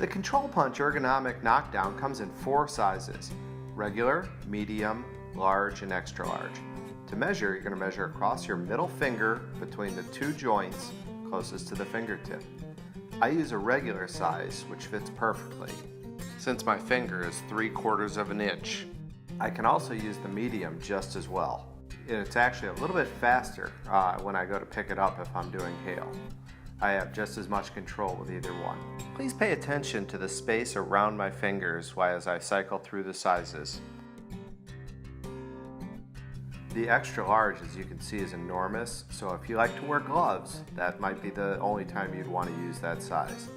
The Control Punch Ergonomic Knockdown comes in 4 sizes: regular, medium, large, and extra large. To measure, you're going to measure across your middle finger between the 2 joints closest to the fingertip. I use a regular size, which fits perfectly, since my finger is 3/4 of an inch. I can also use the medium just as well. It's actually a little bit faster when I go to pick it up if I'm doing hail. I have just as much control with either one. Please pay attention to the space around my fingers as I cycle through the sizes. The extra large, as you can see, is enormous, so if you like to wear gloves, that might be the only time you'd want to use that size.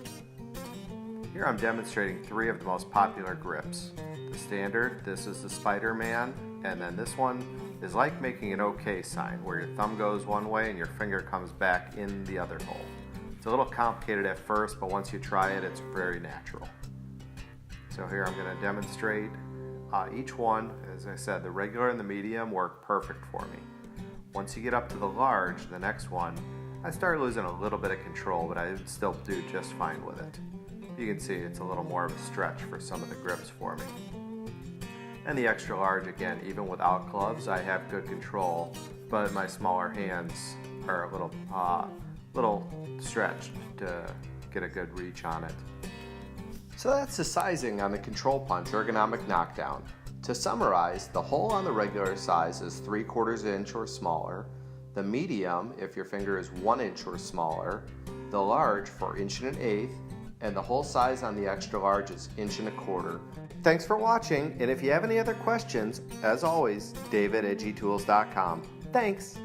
Here I'm demonstrating 3 of the most popular grips. The standard, this is the Spider-Man, and then this one is like making an OK sign, where your thumb goes one way and your finger comes back in the other hole. It's a little complicated at first, but once you try it, it's very natural. So here I'm going to demonstrate each one. As I said, the regular and the medium work perfect for me. Once you get up to the large, the next one, I start losing a little bit of control, but I still do just fine with it. You can see it's a little more of a stretch for some of the grips for me. And the extra large, again, even without gloves, I have good control, but my smaller hands are a little stretched to get a good reach on it. So that's the sizing on the Control Punch Ergonomic Knockdown. To summarize, the hole on the regular size is 3/4 inch or smaller, the medium if your finger is 1 inch or smaller, the large for 1 1/8", and the hole size on the extra large is 1 1/4". Thanks for watching, and if you have any other questions, as always, Dave at EdgyTools.com. Thanks!